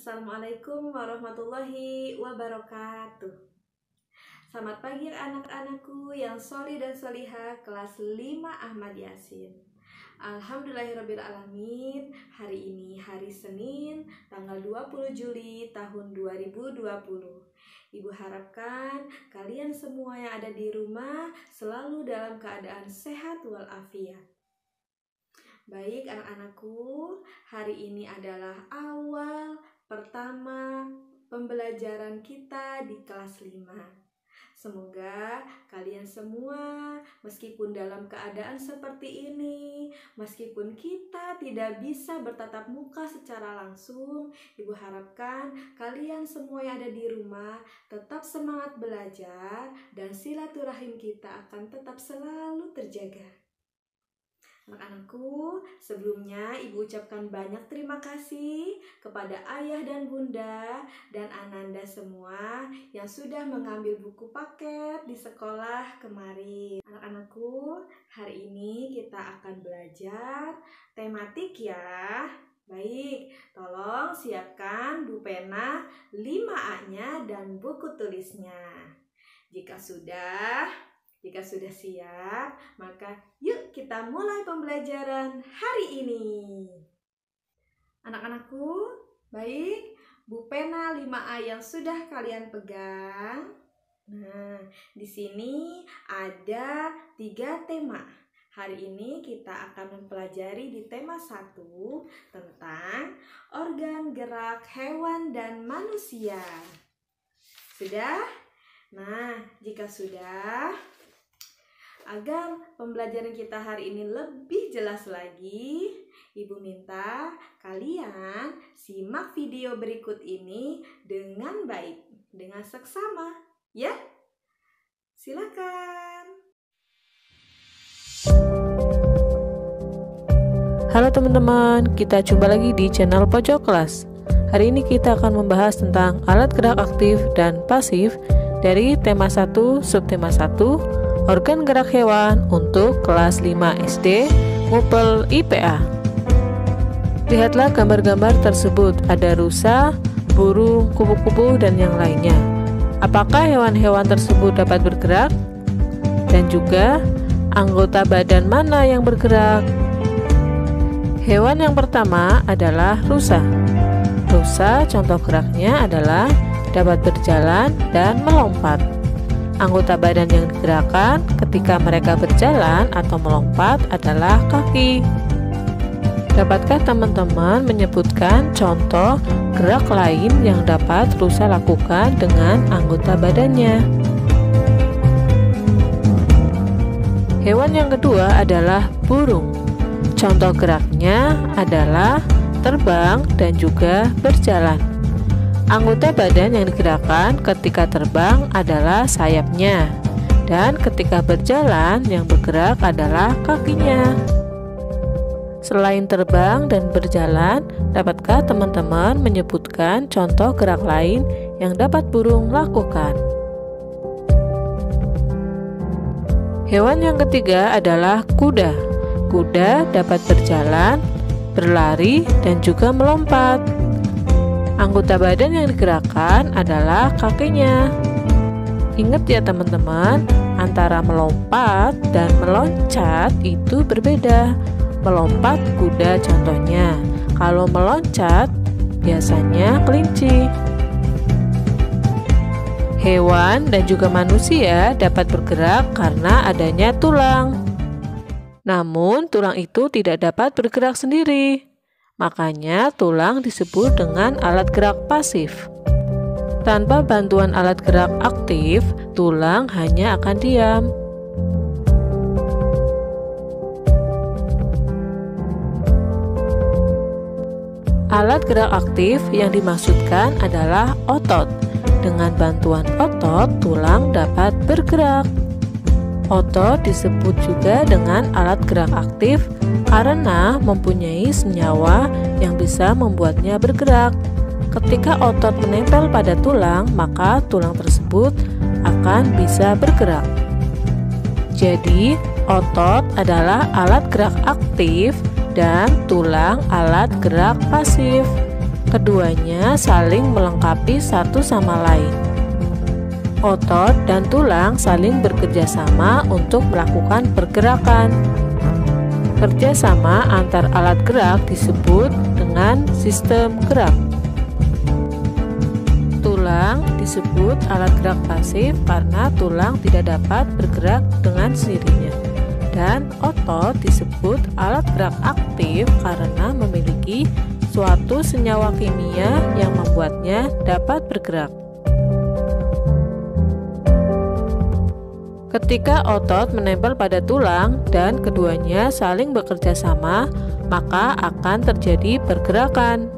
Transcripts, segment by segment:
Assalamualaikum warahmatullahi wabarakatuh. Selamat pagi anak-anakku yang sholih dan sholihah kelas 5 Ahmad Yasin. Alhamdulillahirrabbilalamin. Hari ini hari Senin tanggal 20 Juli tahun 2020. Ibu harapkan kalian semua yang ada di rumah selalu dalam keadaan sehat walafiat. Baik anak-anakku, hari ini adalah awal pertama pembelajaran kita di kelas 5. Semoga kalian semua meskipun dalam keadaan seperti ini, meskipun kita tidak bisa bertatap muka secara langsung, Ibu harapkan kalian semua yang ada di rumah tetap semangat belajar dan silaturahim kita akan tetap selalu terjaga. Anak-anakku, sebelumnya Ibu ucapkan banyak terima kasih kepada ayah dan bunda dan ananda semua yang sudah mengambil buku paket di sekolah kemarin. Anak-anakku, hari ini kita akan belajar tematik ya. Baik, tolong siapkan buku pena 5A-nya dan buku tulisnya. Jika sudah siap, maka yuk kita mulai pembelajaran hari ini. Anak-anakku, baik, buku pena 5A yang sudah kalian pegang. Nah, di sini ada 3 tema. Hari ini kita akan mempelajari di tema 1 tentang organ gerak hewan dan manusia. Sudah? Nah, jika sudah, agar pembelajaran kita hari ini lebih jelas lagi, Ibu minta kalian simak video berikut ini dengan baik, dengan seksama, ya? Silakan. Halo teman-teman, kita jumpa lagi di channel Pojok Kelas. Hari ini kita akan membahas tentang alat gerak aktif dan pasif dari tema 1, subtema 1, organ gerak hewan untuk kelas 5 SD Mupel IPA. Lihatlah gambar-gambar tersebut, ada rusa, burung, kupu-kupu, dan yang lainnya. Apakah hewan-hewan tersebut dapat bergerak? Dan juga anggota badan mana yang bergerak? Hewan yang pertama adalah rusa. Rusa contoh geraknya adalah dapat berjalan dan melompat. Anggota badan yang digerakkan ketika mereka berjalan atau melompat adalah kaki. Dapatkah teman-teman menyebutkan contoh gerak lain yang dapat rusa lakukan dengan anggota badannya? Hewan yang kedua adalah burung. Contoh geraknya adalah terbang dan juga berjalan. Anggota badan yang digerakkan ketika terbang adalah sayapnya, dan ketika berjalan yang bergerak adalah kakinya. Selain terbang dan berjalan, dapatkah teman-teman menyebutkan contoh gerak lain yang dapat burung lakukan? Hewan yang ketiga adalah kuda. Kuda dapat berjalan, berlari, dan juga melompat. Anggota badan yang digerakkan adalah kakinya. Ingat ya teman-teman, antara melompat dan meloncat itu berbeda. Melompat kuda contohnya. Kalau meloncat biasanya kelinci. Hewan dan juga manusia dapat bergerak karena adanya tulang. Namun tulang itu tidak dapat bergerak sendiri. Makanya tulang disebut dengan alat gerak pasif. Tanpa bantuan alat gerak aktif, tulang hanya akan diam. Alat gerak aktif yang dimaksudkan adalah otot. Dengan bantuan otot, tulang dapat bergerak. Otot disebut juga dengan alat gerak aktif karena mempunyai senyawa yang bisa membuatnya bergerak. Ketika otot menempel pada tulang, maka tulang tersebut akan bisa bergerak. Jadi, otot adalah alat gerak aktif dan tulang alat gerak pasif. Keduanya saling melengkapi satu sama lain. Otot dan tulang saling bekerja sama untuk melakukan pergerakan. Kerjasama antar alat gerak disebut dengan sistem gerak. Tulang disebut alat gerak pasif karena tulang tidak dapat bergerak dengan sendirinya. Dan otot disebut alat gerak aktif karena memiliki suatu senyawa kimia yang membuatnya dapat bergerak. Ketika otot menempel pada tulang dan keduanya saling bekerja sama, maka akan terjadi pergerakan.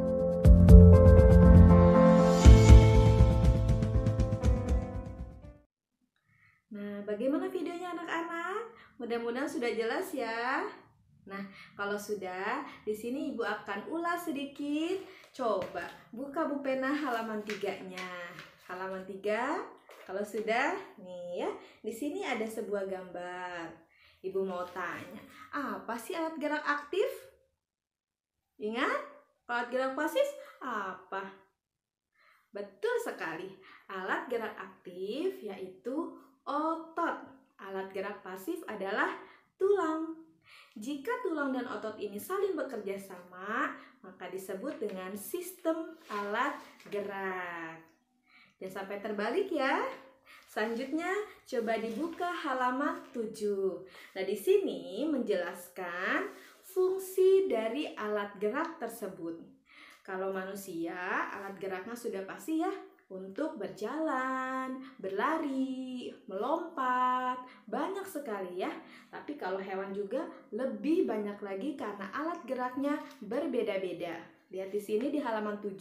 Nah, bagaimana videonya anak-anak? Mudah-mudahan sudah jelas ya. Nah, kalau sudah, di sini Ibu akan ulas sedikit. Coba buka Bu Pena halaman 3-nya. Halaman 3. Kalau sudah, nih ya, di sini ada sebuah gambar. Ibu mau tanya, apa sih alat gerak aktif? Ingat, alat gerak pasif apa? Betul sekali. Alat gerak aktif yaitu otot. Alat gerak pasif adalah tulang. Jika tulang dan otot ini saling bekerja sama, maka disebut dengan sistem alat gerak. Jangan sampai terbalik ya. Selanjutnya, coba dibuka halaman 7. Nah, di sini menjelaskan fungsi dari alat gerak tersebut. Kalau manusia, alat geraknya sudah pasti ya, untuk berjalan, berlari, melompat, banyak sekali ya. Tapi kalau hewan juga lebih banyak lagi karena alat geraknya berbeda-beda. Lihat di sini di halaman 7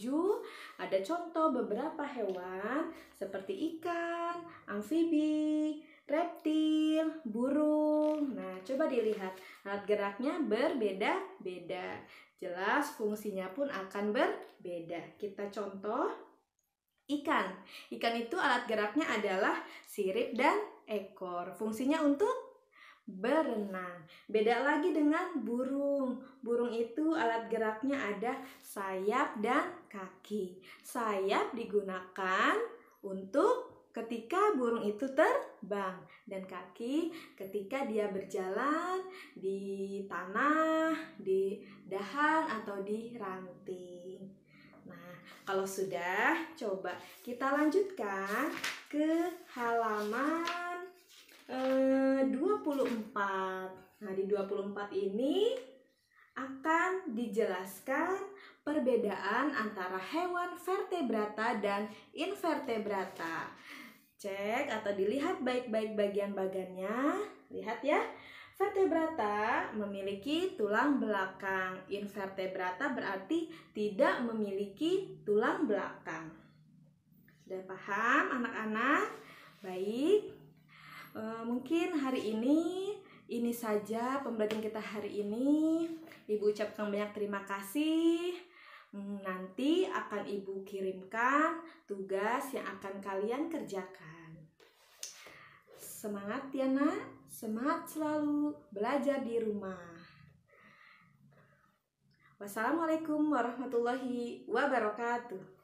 ada contoh beberapa hewan seperti ikan, amfibi, reptil, burung. Nah, coba dilihat, alat geraknya berbeda-beda. Jelas fungsinya pun akan berbeda. Kita contoh ikan. Ikan itu alat geraknya adalah sirip dan ekor. Fungsinya untuk berenang. Beda lagi dengan burung. Burung itu alat geraknya ada sayap dan kaki. Sayap digunakan untuk ketika burung itu terbang, dan kaki ketika dia berjalan di tanah, di dahan atau di ranting. Nah, kalau sudah, coba kita lanjutkan ke halaman 24. Nah, di 24 ini akan dijelaskan perbedaan antara hewan vertebrata dan invertebrata. Cek atau dilihat baik-baik bagian-bagiannya. Lihat ya. Vertebrata memiliki tulang belakang. Invertebrata berarti tidak memiliki tulang belakang. Sudah paham anak-anak? Baik. Mungkin hari ini saja pembelajaran kita hari ini. Ibu ucapkan banyak terima kasih. Nanti akan Ibu kirimkan tugas yang akan kalian kerjakan. Semangat ya nak, semangat selalu belajar di rumah. Wassalamualaikum warahmatullahi wabarakatuh.